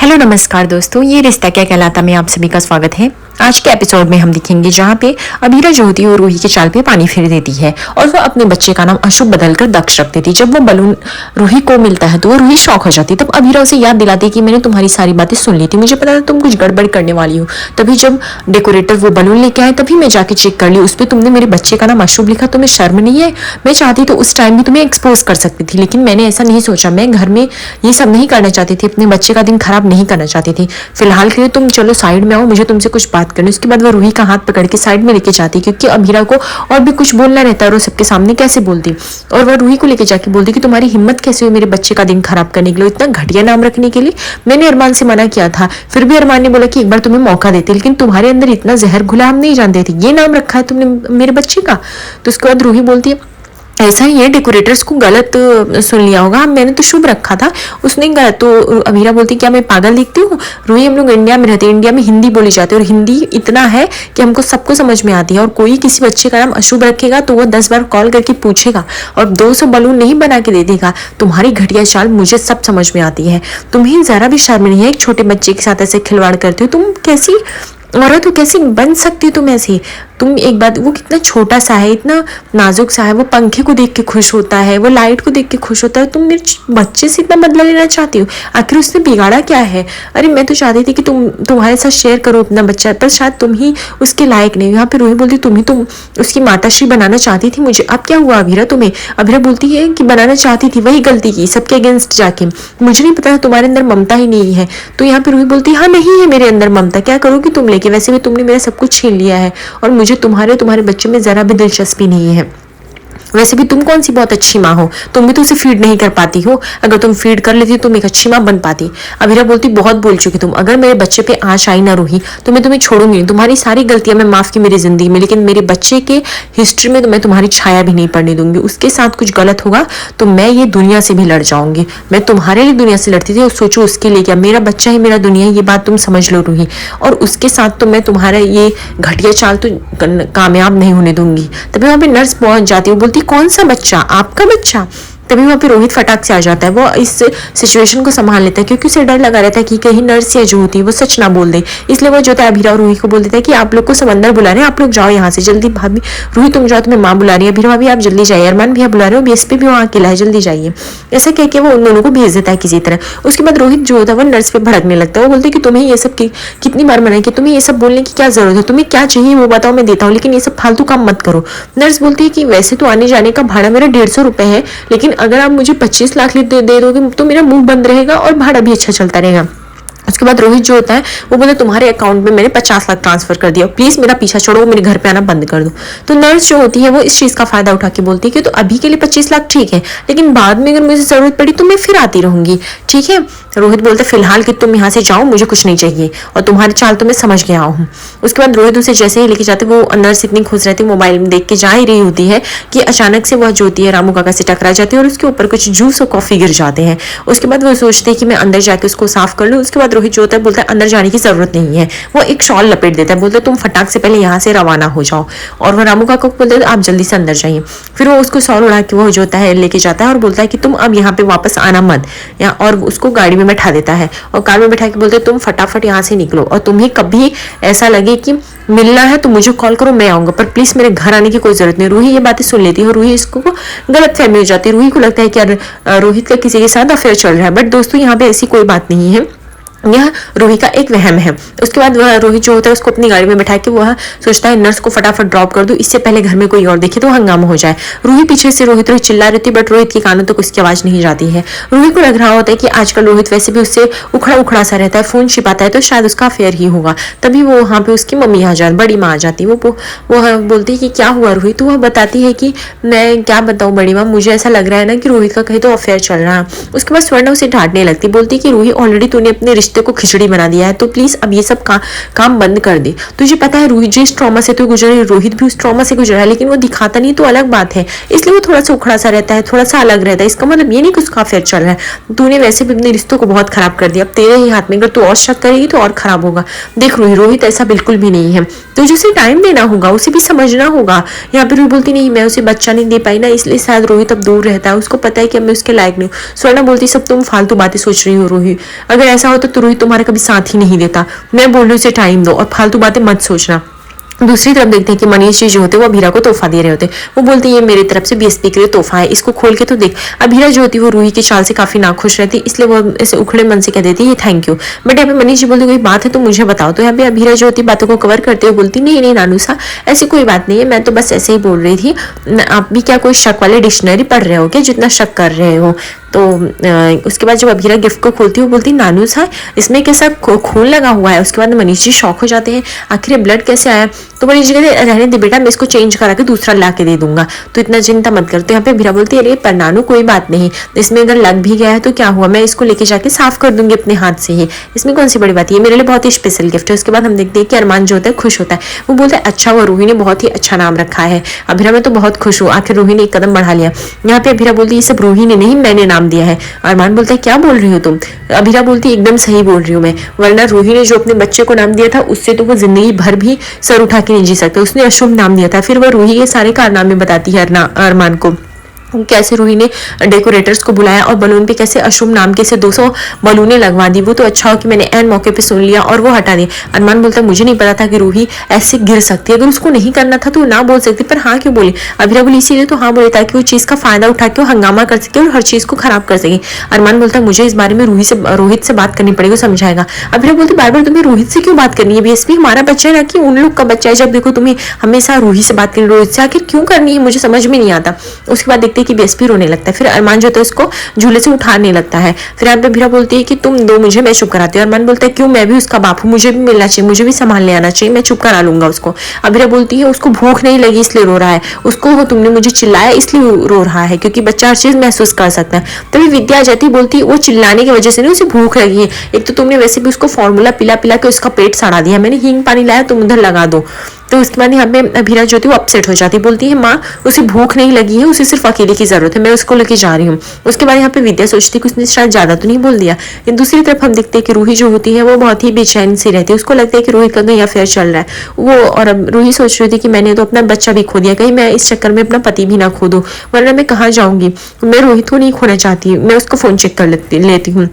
Hello नमस्कार दोस्तों, ये रिश्ता क्या कहलाता में आप सभी का स्वागत है। आज के एपिसोड में हम दिखेंगे जहाँ पे अबीरा जो होती है वो रूही के चाल पे पानी फेर देती है और वो अपने बच्चे का नाम अशुभ बदलकर दक्ष रख देती है। जब वो बलून रूही को मिलता है तो वो रूही शॉक हो जाती है। तब अबीरा उसे याद दिलाती है कि मैंने तुम्हारी सारी बातें सुन ली थी, मुझे पता था तुम कुछ गड़बड़ करने वाली हो। तभी जब डेकोरेटर वो बलून लेके आए तभी मैं जाके चेक कर ली, उस पर तुमने मेरे बच्चे का नाम अशुभ लिखा। तुम्हें शर्म नहीं है? मैं चाहती तो उस टाइम भी तुम्हें एक्सपोज कर सकती थी, लेकिन मैंने ऐसा नहीं सोचा। मैं घर में ये सब नहीं करना चाहती थी, अपने बच्चे का दिन खराब नहीं करना चाहती थी। फिलहाल के लिए तुम चलो साइड में आओ, मुझे तुमसे कुछ बात करनी। उसके बाद वो रूही का हाथ पकड़ के साइड में लेके जाती, क्योंकि अबीरा को और भी कुछ बोलना रहता है और वो सबके सामने कैसे बोलती। और वह रूही को लेके जाके बोलती कि तुम्हारी हिम्मत कैसे हुई मेरे बच्चे का दिन खराब करने के लिए, इतना घटिया नाम रखने के लिए। मैंने अरमान से मना किया था, फिर भी अरमान ने बोला कि एक बार तुम्हें मौका देते, लेकिन तुम्हारे अंदर इतना जहर घुला हम नहीं जानते थे। ये नाम रखा है तुमने मेरे बच्चे का। तो उसके बाद रूही बोलती है ऐसा ही है, डेकोरेटर्स को गलत सुन लिया होगा, मैंने तो शुभ रखा था, उसने गलत। तो अबीरा बोलती क्या मैं पागल दिखती हूँ? रूही हम लोग इंडिया में रहते हैं, इंडिया में हिंदी बोली जाती है और हिंदी इतना है कि हमको सबको समझ में आती है। और कोई किसी बच्चे का नाम अशुभ रखेगा तो वो 10 बार कॉल करके पूछेगा और 200 बलून नहीं बना के दे देगा। तुम्हारी घटिया चाल मुझे सब समझ में आती है। तुम्हें जरा भी शर्म नहीं है? एक छोटे बच्चे के साथ ऐसे खिलवाड़ करती हो तुम। कैसी औरत हो, कैसी बन सकती हो तुम ऐसी? तुम एक बात, वो कितना छोटा सा है, इतना नाजुक सा है, वो पंखे को देख के खुश होता है, वो लाइट को देख के खुश होता है। तुम मेरे बच्चे से इतना बदला लेना चाहती हो? आखिर उसने बिगाड़ा क्या है? अरे मैं तो चाहती थी कि तुम्हारे साथ शेयर करो अपना बच्चा, पर शायद तुम ही उसके लायक नहीं। यहाँ पे रूही बोलती तुम उसकी माताश्री बनाना चाहती थी मुझे, अब क्या हुआ अबीरा तुम्हें? अबीरा बोलती है कि बनाना चाहती थी, वही गलती की सबके अगेंस्ट जाके। मुझे नहीं पता तुम्हारे अंदर ममता ही नहीं है। तो यहाँ पे रूही बोलती हाँ नहीं है मेरे अंदर ममता, क्या करोगी तुम लेके? वैसे भी तुमने मेरा सब कुछ छीन लिया है और मुझे तुम्हारे बच्चे में जरा भी दिलचस्पी नहीं है। वैसे भी तुम कौन सी बहुत अच्छी माँ हो, तुम भी तो उसे फीड नहीं कर पाती हो। अगर तुम फीड कर लेती तुम एक अच्छी माँ बन पाती। अबीरा बोलती बहुत बोल चुकी तुम, अगर मेरे बच्चे पे आँच आई ना रूही तो मैं तुम्हें छोड़ूंगी नहीं। तुम्हारी सारी गलतियां मैं माफ की मेरी जिंदगी में, लेकिन मेरे बच्चे के हिस्ट्री में तो मैं तुम्हारी छाया भी नहीं पड़ने दूंगी। उसके साथ कुछ गलत होगा तो मैं ये दुनिया से भी लड़ जाऊंगी। मैं तुम्हारे लिए दुनिया से लड़ती थी और सोचो उसके लिए क्या, मेरा बच्चा ही मेरा दुनिया है, ये बात तुम समझ लो रूही। और उसके साथ तो मैं तुम्हारा ये घटिया चाल तो कामयाब नहीं होने दूंगी। तभी वहां पे नर्स पहुंच जाती है, बोलती कौन सा बच्चा? आपका बच्चा? तभी वहाँ पे रोहित फटाक से आ जाता है। वो इस सिचुएशन को संभाल लेता है क्योंकि उसे डर लगा रहता है कि कहीं नर्स या जो होती है वो सच ना बोल दे। इसलिए वो जो है अबीरा और रूही को बोल देता है कि आप लोग को समंदर बुला रहे हैं, आप लोग जाओ यहाँ से जल्दी। भाभी रूही तुम जाओ, तुम्हें माँ बुला रही है। अबीरा भाभी आप जल्दी जाइए, अरमान भैया बुला रहे हो, बीएसपी भी वहाँ अकेला है, जल्दी जाइए। ऐसा कह के वो उन दोनों को भेज देता है किसी तरह। उसके बाद रोहित जो होता है वो नर्स पे भड़कने लगता है। वो बोलते कि तुम्हें ये सब कितनी बार मना कि तुम्हें ये सब बोलने की क्या जरूरत है, तुम्हें क्या चाहिए वो बताओ मैं देता हूँ, लेकिन ये सब फालतू काम मत करो। नर्स बोलती है कि वैसे तो आने जाने का भाड़ा मेरा 150 रुपए है, लेकिन अगर आप मुझे 25 लाख दे दोगे तो मेरा मुंह बंद रहेगा और भाड़ा भी अच्छा चलता रहेगा। उसके बाद रोहित जो होता है वो बोले तुम्हारे अकाउंट में मैंने 50 लाख ट्रांसफर कर दिया, प्लीज मेरा पीछा छोड़ो, मेरे घर पे आना बंद कर दो। तो नर्स जो होती है वो इस चीज का फायदा उठा के बोलती है कि तो अभी के लिए 25 लाख ठीक है, लेकिन बाद में अगर मुझे जरूरत पड़ी तो मैं फिर आती रहूंगी, ठीक है? रोहित बोलता फिलहाल कि तुम यहाँ से जाओ, मुझे कुछ नहीं चाहिए और तुम्हारी चाल तो मैं समझ गया हूँ। उसके बाद रोहित उसे जैसे ही लेके जाते वो अंदर से इतनी खुश रहती, मोबाइल में देख के जा ही रही होती है कि अचानक से वह जो होती है रामू काका से टकरा जाती है और उसके ऊपर कुछ जूस और कॉफी गिर जाते हैं। उसके बाद वो सोचते हैं कि मैं अंदर जाके उसको साफ कर लूँ। उसके बाद रोहित जो होता है बोलता है अंदर जाने की जरूरत नहीं है, वो एक शॉल लपेट देता है, बोलता है तुम फटाक से पहले यहाँ से रवाना हो जाओ। और वह रामू काका को बोलते हैं आप जल्दी से अंदर जाइए। फिर वो उसको शॉल उड़ा के वो जो होता है लेके जाता है और बोलता है कि तुम अब यहाँ पे वापस आना मत, और उसको गाड़ी में बैठा देता है और कार में बैठा के बोलते तुम फटाफट यहाँ से निकलो और तुम्हें कभी ऐसा लगे कि मिलना है तो मुझे कॉल करो, मैं आऊंगा, पर प्लीज मेरे घर आने की कोई जरूरत नहीं। रूही ये बातें सुन लेती है और रूही इसको गलत फहमी हो जाती है। रूही को लगता है कि रोहित का किसी के साथ अफेयर चल रहा है, बट दोस्तों यहाँ पे ऐसी कोई बात नहीं है, यह रूही का एक वहम है। उसके बाद वह रोहित जो होता है उसको अपनी गाड़ी में बैठा के वह सोचता है नर्स को फटाफट ड्रॉप कर दूं, इससे पहले घर में कोई और देखे तो हंगामा हो जाए। रूही पीछे से रोहित चिल्ला रही थी, बट रोहित के कानों तक उसकी आवाज नहीं जाती है। रूही को लग रहा होता है कि आजकल रोहित वैसे भी उससे उखड़ा उखड़ा सा रहता है, फोन छिपाता है, तो शायद उसका अफेयर ही होगा। तभी वो वहाँ पे उसकी मम्मी आ जाती, बड़ी माँ आ जाती। वो बोलती है कि क्या हुआ रोहित? तो वह बताती है कि मैं क्या बताऊँ बड़ी माँ, मुझे ऐसा लग रहा है ना कि रोहित का कहीं तो अफेयर चल रहा है। उसके बाद स्वर्णा उसे डांटने लगती, बोलती कि रूही ऑलरेडी तूने अपने रिश्ते को खिचड़ी बना दिया है, तो प्लीज अब ये सब काम बंद कर दे। तुझे पता है रूही जिस ट्रॉमा से तू गुजर रही, रोहित भी उस ट्रॉमा से गुजरा है, लेकिन वो दिखाता नहीं तो अलग बात है, इसलिए वो थोड़ा सा उखड़ा सा रहता है, थोड़ा सा अलग रहता है। इसका मतलब ये नहीं कि उसका अफेयर चल रहा है। तूने वैसे भी अपने रिश्तों को बहुत खराब कर दिया, अब तेरे ही हाथ में, अगर तू और शक करेगी तो और खराब होगा। देख रूही, रोहित ऐसा बिल्कुल भी नहीं है, तुझे उसे टाइम देना होगा, उसे भी समझना होगा। यहाँ पे रूही बोलती नहीं मैं उसे बच्चा नहीं दे पाई ना, इसलिए शायद रोहित अब दूर रहता है, उसको पता है कि अब मैं उसके लायक नहीं हूँ। स्वर्णा बोलती सब तुम फालतू बातें सोच रही हो रूही, अगर ऐसा हो तो रोहित तुम्हारा कभी साथ ही नहीं देता। मैं बोल रही हूँ उसे टाइम दो और फालतू बातें मत सोचना। दूसरी तरफ देखते हैं कि मनीष जी जो होते हैं वो अभीरा को तोहफा दे रहे होते हैं। वो बोलते हैं ये मेरी तरफ से बीएसपी के लिए तोहफा है, इसको खोल के तो देख। अभीरा जो होती है वो रूही की चाल से काफी नाखुश रहती है, इसलिए वो ऐसे उखड़े मन से कह देती है ये थैंक यू। बट यहाँ पे मनीष जी बोलते कोई बात है तो मुझे बताओ। तो यहाँ पे अभीरा जो होती है बातों को कवर करते हुए बोलती नहीं नहीं नानू सा, ऐसी कोई बात नहीं है, मैं तो बस ऐसे ही बोल रही थी। आप भी क्या कोई शक वाले डिक्शनरी पढ़ रहे हो क्या, जितना शक कर रहे हो। तो उसके बाद जब अभीरा गिफ्ट को खोलती है वो बोलती नानू सा इसमें कैसा खून लगा हुआ है। उसके बाद मनीष जी शॉक हो जाते हैं, आखिर ब्लड कैसे आया। तो मनीष जी कहते रहने दे बेटा, मैं इसको चेंज करा के दूसरा ला के दे दूंगा, तो इतना चिंता मत कर। तो यहाँ पे अभीरा बोलती है अरे पर नानू कोई बात नहीं, इसमें अगर लग भी गया है तो क्या हुआ, मैं इसको लेके जाके साफ कर दूंगी अपने हाथ से ही, इसमें कौन सी बड़ी बात है, ये मेरे लिए बहुत ही स्पेशल गिफ्ट है। उसके बाद हम देखते हैं कि अरमान जो होता है खुश होता है, वो बोलता है अच्छा वो रूही ने बहुत ही अच्छा नाम रखा है। अभीरा मैं तो बहुत खुश हूँ, आखिर रूही ने एक कदम बढ़ा लिया। यहाँ पे अभीरा बोलती है ये सब रूही ने नहीं मैंने नाम दिया है। अरमान बोलता है क्या बोल रही हो तुम। अभीरा बोलती है एकदम सही बोल रही हूँ मैं, वरना रूही ने जो अपने बच्चे को नाम दिया था उससे तो वो जिंदगी भर भी सर उठा के नहीं जी सकता। उसने अशुभ नाम दिया था, फिर वो रूही के सारे कारनामे बताती है अरमान को, कैसे रूही ने डेकोरेटर्स को बुलाया और बलून पे कैसे अशुभ नाम के से 200 बलूनें लगवा दी। वो तो अच्छा हो कि मैंने एन मौके पे सुन लिया और वो हटा दिया। अरमान बोलता है मुझे नहीं पता था कि रूही ऐसे गिर सकती है, अगर उसको नहीं करना था तो ना बोल सकती, पर हाँ क्यों बोली। अभीरा बोली इसीलिए तो हाँ बोले ताकि वो चीज का फायदा उठा के वो हंगामा कर सके और हर चीज को खराब कर सके। अरमान बोलता है मुझे इस बारे में रोहित से बात करनी पड़ेगी, समझाएगा। अभीरा बोलती बार बार तुम्हें रोहित से क्यों बात करनी है, बीएसपी हमारा बच्चा है ना कि उन लोग का बच्चा है। जब देखो तुम्हें हमेशा रूही से बात करनी, रोहित से आखिर क्यों करनी है, मुझे समझ में नहीं आता। उसके बाद देखते हैं कि बीएसपी रोने लगता है, फिर अरमान जो है उसको झूले से उठाने लगता है। फिर यहाँ पे अभीरा बोलती है कि तुम दो मुझे, मैं चुप कराती हूँ। अरमान बोलता है क्यों, मैं भी उसका बाप हूँ, मुझे भी मिलना चाहिए, मुझे भी संभालने आना चाहिए, मैं चुप करा लूंगा उसको। अभीरा बोलती है उसको भूख नहीं लगी इसलिए रो रहा है, उसको तुमने मुझे चिल्लाया इसलिए रो रहा है, क्योंकि बच्चा हर चीज महसूस कर सकता है। तभी विद्या आ जाती बोलती है वो चिल्लाने की वजह से नहीं, उसे भूख लगी है। एक तो तुमने वैसे भी उसको फॉर्मूला पिला पिला के उसका पेट सड़ा दिया, मैंने हींग पानी लाया तुम उधर लगा दो। तो उसके बाद यहाँ पे अभीरा जो थी वो अपसेट हो जाती, बोलती है माँ उसे भूख नहीं लगी है, उसे सिर्फ अकेले की जरूरत है, मैं उसको लेके जा रही हूँ। उसके बाद यहाँ पे विद्या सोचती है कि उसने शायद ज्यादा तो नहीं बोल दिया। लेकिन दूसरी तरफ हम देखते हैं कि रूही जो होती है वो बहुत ही बेचैन सी रहती है, उसको लगता है कि रोहित का कहीं अफेयर चल रहा है वो। और अब रूही सोच रही थी कि मैंने तो अपना बच्चा भी खो दिया, कहीं मैं इस चक्कर में अपना पति भी ना खो दूं, वरना मैं कहाँ जाऊंगी। मैं रोहित को नहीं खोना चाहती, मैं उसका फोन चेक कर लेती हूँ।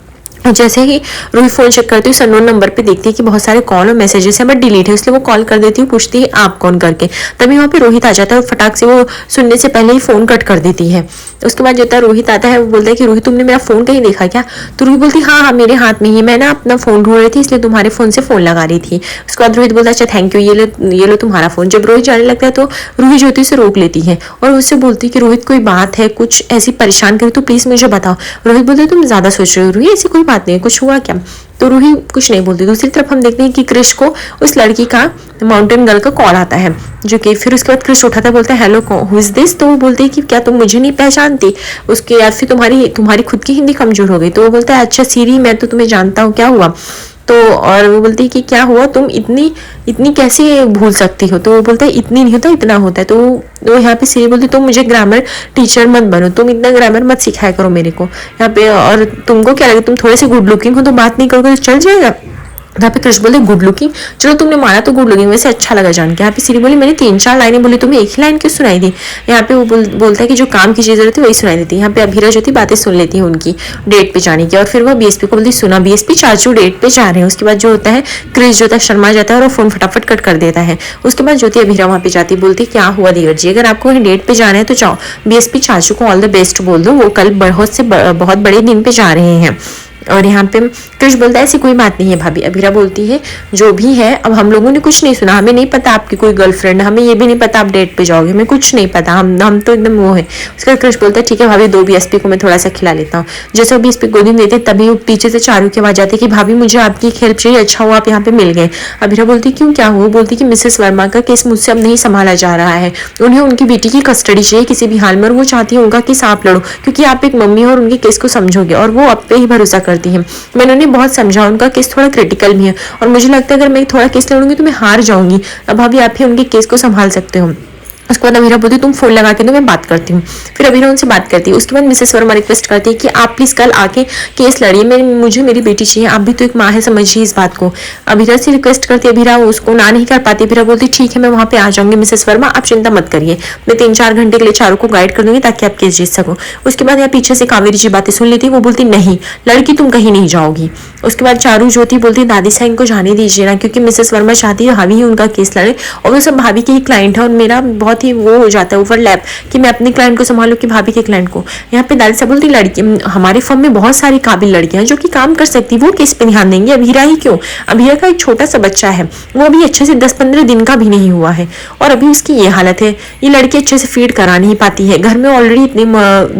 जैसे ही रूही फोन चेक करती है उस अननोन नंबर पे देखती है कि बहुत सारे कॉल और मैसेजेस हैं बट डिलीट है, इसलिए वो कॉल कर देती है, पूछती है आप कौन करके। तभी वहाँ पे रोहित आ जाता है और फटाक से वो सुनने से पहले ही फोन कट कर देती है। उसके बाद जो होता है रोहित आता है, वो बोलता है कि रोहित तुमने मेरा फोन कहीं देखा क्या। तो रूही बोलती हाँ हाँ मेरे हाथ में ही, मैं ना अपना फोन ढूंढ रही थी इसलिए तुम्हारे फोन से फोन लगा रही थी। उसके बाद रोहित बोलता अच्छा थैंक यू, ये लो तुम्हारा फोन। जब रोहित जाने लगता है तो रूही जो होती है उसे रोक लेती है और उससे बोलती है कि रोहित कोई बात है, कुछ ऐसी परेशान करे तो प्लीज मुझे बताओ। रोहित बोलते तुम ज्यादा सोच रहे हो रूही, ऐसी कोई बात नहीं, कुछ हुआ क्या। तो रूही कुछ नहीं बोलती। दूसरी तरफ हम देखते हैं कि क्रिश को उस लड़की का माउंटेन गर्ल का कॉल आता है, जो कि फिर उसके बाद क्रिश उठाता है, बोलता है हेलो हु इज दिस। तो वो बोलती है कि क्या तुम मुझे नहीं पहचानती। उसके या फिर तुम्हारी खुद की हिंदी कमजोर हो गई। तो वो बोलता है अच्छा सीरी मैं तो तुम्हें जानता हूँ, क्या हुआ। तो और वो बोलती है कि क्या हुआ, तुम इतनी कैसे भूल सकती हो। तो वो बोलता है इतनी नहीं होता इतना होता है। तो वो यहाँ पे सीरी बोलती तुम मुझे ग्रामर टीचर मत बनो, तुम इतना ग्रामर मत सिखाया करो मेरे को यहाँ पे। और तुमको क्या लगे, तुम थोड़े से गुड लुकिंग हो तो बात नहीं करोगे तो चल जाएगा। यहाँ पे कृष्ण बोले गुड लुकिंग, चलो तुमने माना तो गुड लुकिंग, वैसे अच्छा लगा जान के। यहाँ पे सीरी बोली मैंने 3-4 लाइनें बोली, तुम्हें एक ही लाइन क्यों सुनाई दी। यहाँ पे वो बोलता है कि जो काम की चीज रहती है वही सुनाई देती है। यहाँ पे अभीरा जो थी बातें सुन लेती है उनकी डेट पे जाने की, और फिर वो बीएसपी को बोलती सुना बीएसपी चाचू डेट पे जा रहे हैं। उसके बाद जो होता है क्रिस जो होता है शर्मा जाता है और वो फोन फटाफट कट कर देता है। उसके बाद ज्योति अभीरा वहाँ पे जाती, बोलती क्या हुआ धीरज जी, अगर आपको कहीं डेट पे जाना है तो जाओ, बीएसपी चाचू को ऑल द बेस्ट बोल दो, वो कल बहुत बड़े दिन पे जा रहे हैं। और यहाँ पे कृष बोलता है ऐसी कोई बात नहीं है भाभी। अभीरा बोलती है जो भी है अब हम लोगों ने कुछ नहीं सुना, हमें नहीं पता आपकी कोई गर्लफ्रेंड, हमें ये भी नहीं पता आप डेट पे जाओगे, हमें कुछ नहीं पता, हम तो एकदम वो है। उसके बाद कृष बोलता है ठीक है भाभी, दो बीएसपी को मैं थोड़ा सा खिला लेता हूँ। जैसे वो बीएसपी गोदी में देते तभी पीछे से चारू की आवाज आती है कि भाभी मुझे आपकी एक हेल्प चाहिए, अच्छा हुआ आप यहाँ पे मिल गए। अभीरा बोलती क्यों क्या हुआ। बोलती कि मिसेस वर्मा का केस मुझसे अब नहीं संभाला जा रहा है, उन्हें उनकी बेटी की कस्टडी चाहिए किसी भी हाल में, और वो चाहती है उनका केस आप लड़ो क्योंकि आप एक मम्मी और उनके केस को समझोगे, और वो आप पे ही भरोसा करती है। मैंने उन्हें बहुत समझा, उनका केस थोड़ा क्रिटिकल भी है और मुझे लगता है अगर मैं थोड़ा केस लड़ूंगी तो मैं हार जाऊंगी। अब भाभी आप ही उनके केस को संभाल सकते हो। उसके बाद अभीरा बोलती तुम फोन लगा के दो, मैं बात करती हूँ। फिर अभीरा उनसे बात करती है। उसके बाद मिसेस वर्मा रिक्वेस्ट करती है कि आप प्लीज कल आके केस लड़िए, मुझे मेरी बेटी चाहिए, आप भी तो एक माँ है, समझिए इस बात को। अभीरा से रिक्वेस्ट करती है, अभीरा उसको ना नहीं कर पाती। अभीरा बोलती ठीक है मैं वहाँ पे आ जाऊंगी मिसेस वर्मा, आप चिंता मत करिए, मैं 3-4 घंटे के लिए चारों को गाइड कर दूंगी ताकि आप केस जीत सको। उसके बाद यहाँ पीछे से कावेरी जी बातें सुन लेती, वो बोलती नहीं लड़की तुम कहीं नहीं जाओगी। उसके बाद चारू ज्योति बोलती दादी साहब को जाने दीजिए ना, क्योंकि मिसेस वर्मा चाहती है भाभी ही उनका केस लड़े, और वो सब भाभी की ही क्लाइंट है, और मेरा बहुत ही वो हो जाता है ओवरलैप कि मैं अपने क्लाइंट को संभालूं कि भाभी के क्लाइंट को। यहाँ पे दादी साहब बोलती लड़की हमारे फर्म में बहुत सारी काबिल लड़कियां जो कि काम कर सकती, वो केस पे ध्यान देंगे, अभीरा ही क्यों? अभीरा का एक छोटा सा बच्चा है, वो अभी अच्छे से 10-15 दिन का भी नहीं हुआ है, और अभी उसकी ये हालत है, ये लड़की अच्छे से फीड करा नहीं पाती है, घर में ऑलरेडी इतने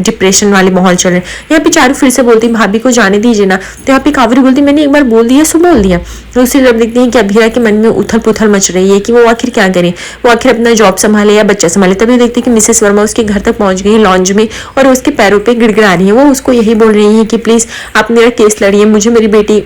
डिप्रेशन वाले माहौल चल रहे। यहाँ पे चारू फिर से बोलती भाभी को जाने दीजिए ना, तो यहाँ पे कावेरी बोलती मैंने एक बार बोल दिया सो बोल दिया। तो उसी जब देखते हैं कि अभीरा के मन में उथल पुथल मच रही है कि वो आखिर क्या करे, वो आखिर अपना जॉब संभाले या बच्चा संभाले। तभी देखते हैं कि मिसेस वर्मा उसके घर तक पहुंच गई लॉन्ज में, और उसके पैरों पे गिड़गिड़ा रही है, वो उसको यही बोल रही है कि प्लीज आप मेरा केस लड़िए, मुझे मेरी बेटी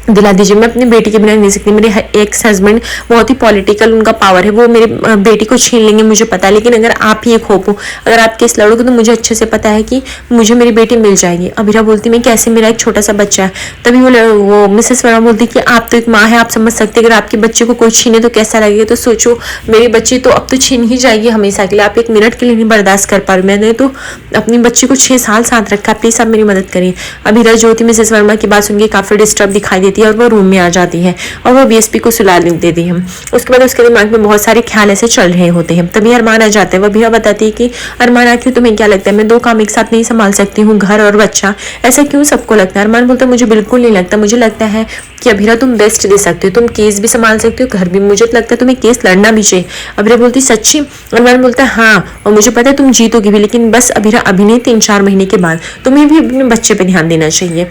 दिला दीजिए, मैं अपनी बेटी के बिना नहीं सकती, मेरे एक्स हस्बैंड बहुत ही पॉलिटिकल उनका पावर है, वो मेरे बेटी को छीन लेंगे मुझे पता है, लेकिन अगर आप ही एक होप हो, अगर आप केस लड़ोगे तो मुझे अच्छे से पता है कि मुझे मेरी बेटी मिल जाएगी। अभीरा बोलती मैं कैसे, मेरा एक छोटा सा बच्चा है। तभी वो मिसेस वर्मा बोलती कि आप तो एक माँ है, आप समझ सकते अगर आपके बच्चे को कोई छीने तो कैसा लगेगा, तो सोचो मेरी बच्ची तो अब तो छीन ही जाएगी हमेशा के लिए, आप एक मिनट के लिए नहीं बर्दाश्त कर पा रही, मैंने तो अपनी बच्ची को 6 साल साथ रखा, प्लीज आप मेरी मदद करिए। अभीरा ज्योति मिसेस वर्मा की बात सुन के काफी डिस्टर्ब दिखाई देती है, और वो रूम में आ जाती है, और वो बीएसपी को सुला देती है। उसके बाद उसके दिमाग में बहुत सारे ख्याल ऐसे चल रहे होते हैं। तभी अरमान आ जाते हैं, वो अभीरा बताती है कि अरमान आखिर तुम्हें क्या लगता है मैं 2 काम एक साथ नहीं संभाल सकती हूँ, घर और बच्चा, ऐसा क्यों सबको लगता है? अरमान बोलता है मुझे बिल्कुल नहीं लगता, मुझे लगता है कि अभीरा तुम बेस्ट दे सकते हो, तुम केस भी संभाल सकते हो, घर भी, मुझे तो लगता है तुम्हें केस लड़ना भी चाहिए। अभीरा बोलती सच्ची? अरमान बोलता है हाँ, और मुझे पता है तुम जीतोगी भी, लेकिन बस अभीरा अभी नहीं, 3-4 महीने के बाद तुम्हें भी अपने बच्चे पे ध्यान देना चाहिए।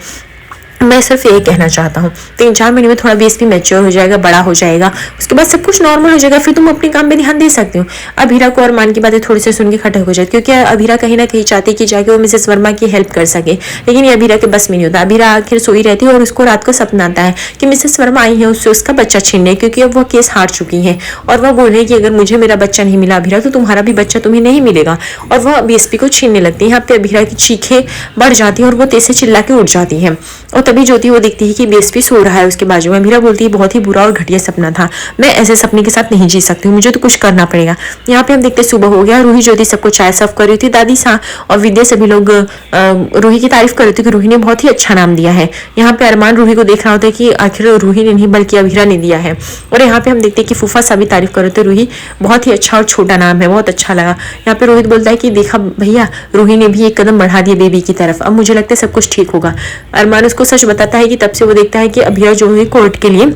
मैं सिर्फ यही कहना चाहता हूँ, 3-4 महीने में थोड़ा बीएसपी मैच्योर हो जाएगा, बड़ा हो जाएगा, उसके बाद सब कुछ नॉर्मल हो जाएगा, फिर तुम अपने काम पे ध्यान दे सकते हो। अभीरा को अरमान की बातें थोड़ी सी सुन के खटक हो जाती, क्योंकि अभीरा कहीं ना कहीं चाहती कि जाके वो मिसेस वर्मा की हेल्प कर सके, लेकिन ये अभीरा के बस में नहीं होता। अभीरा आखिर सोई रहती है, और उसको रात को सपना आता है कि मिसेस वर्मा आई है उससे उसका बच्चा छीनने, क्योंकि अब वो केस हार चुकी है, और वह बोल रही है कि अगर मुझे मेरा बच्चा नहीं मिला अभीरा, तो तुम्हारा भी बच्चा तुम्हें नहीं मिलेगा, और वह बीएसपी को छीनने लगती है। यहाँ पे अभीरा की चीखें बढ़ जाती है, और वो तेज से चिल्ला के उठ जाती है, और तभी ज्योति वो देखती है कि बीएसपी सो रहा है उसके बाजू में। अभीरा बोलती है बहुत ही बुरा और घटिया सपना था, मैं ऐसे सपने के साथ नहीं जी सकती हूँ, मुझे तो कुछ करना पड़ेगा। यहाँ पे हम देखते सुबह हो गया, रूही ज्योति सबको चाय सर्व कर रही थी, दादी सा और विद्या सभी लोग रूही की तारीफ कर रहे थे कि रूही ने बहुत ही अच्छा नाम दिया है। यहाँ पे अरमान रूही को देख रहा होता है कि आखिर रूही ने नहीं बल्कि अभीरा ने दिया है, और यहाँ पे हम देखते हैं कि फूफा सभी तारीफ कर रहे थे, रूही बहुत ही अच्छा और छोटा नाम है, बहुत अच्छा लगा। यहाँ पे रोहित बोलता है कि देखा भैया रूही ने भी एक कदम बढ़ा दिया बेबी की तरफ, अब मुझे लगता है सब कुछ ठीक होगा। अरमान उसको सच बताता है कि तब से वो देखता है कि अभीरा जो है कोर्ट के लिए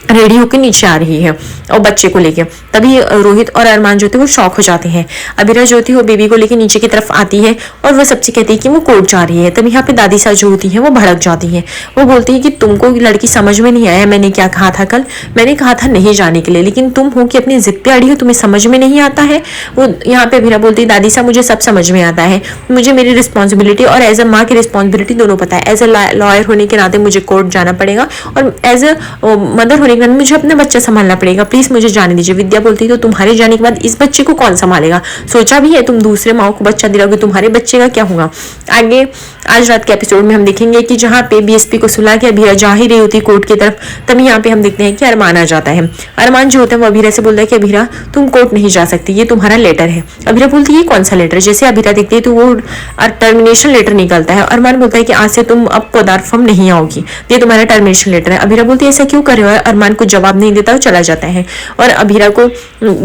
रेडी होकर नीचे आ रही है और बच्चे को लेके। तभी रोहित और अरमान जो थे वो शॉक हो जाते हैं। अभीरा जो थी वो बेबी को लेके नीचे की तरफ आती है, और वो सबसे कहती है कि वो कोर्ट जा रही है। तभी यहाँ पे दादी सा जो होती है वो भड़क जाती है, वो बोलती है कि तुमको लड़की समझ में नहीं आया, मैंने क्या कहा था कल, मैंने कहा था नहीं जाने के लिए, लेकिन तुम हो कि अपनी जिद पे अड़ी हो, तुम्हें समझ में नहीं आता है। वो यहाँ पे अभीरा बोलती है दादी सा मुझे सब समझ में आता है, मुझे मेरी रिस्पॉन्सिबिलिटी और एज अ माँ की रिस्पॉन्सिबिलिटी दोनों पता है। एज अ लॉयर होने के नाते मुझे कोर्ट जाना पड़ेगा, और एज अ मदर होने के नाते मुझे अपना बच्चा संभालना पड़ेगा, प्लीज मुझे जाने दीजिए। विद्या बोलती तो तुम्हारे जाने के बाद इस बच्चे को कौन संभालेगा? सोचा भी है तुम दूसरे माँ को बच्चा दिलाओगे, तुम्हारे बच्चे का क्या होगा? आगे आज रात के एपिसोड में हम देखेंगे कि जहाँ पे बीएसपी को सुला के अभीरा जा ही रही होती कोर्ट की तरफ, तभी यहाँ पे हम देखते हैं कि अरमान आ जाता है। अरमान जो होता है वो अभीरा से बोलता है कि अभीरा तुम कोर्ट नहीं जा सकती, ये तुम्हारा लेटर है। अभीरा बोलती है ये कौन सा लेटर? जैसे अभीरा देखती है तो वो टर्मिनेशन लेटर निकलता है। अरमान बोलता है कि आज से तुम अब पदार्थ फर्म नहीं आओगी, ये तुम्हारा टर्मिनेशन लेटर है। अभीरा बोलती है ऐसा क्यों कर रहे हो? अरमान को जवाब नहीं देता, वो चला जाता है, और अभीरा को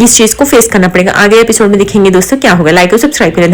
इस चीज को फेस करना पड़ेगा। आगे एपिसोड में देखेंगे दोस्तों क्या होगा। लाइक और सब्सक्राइब करें।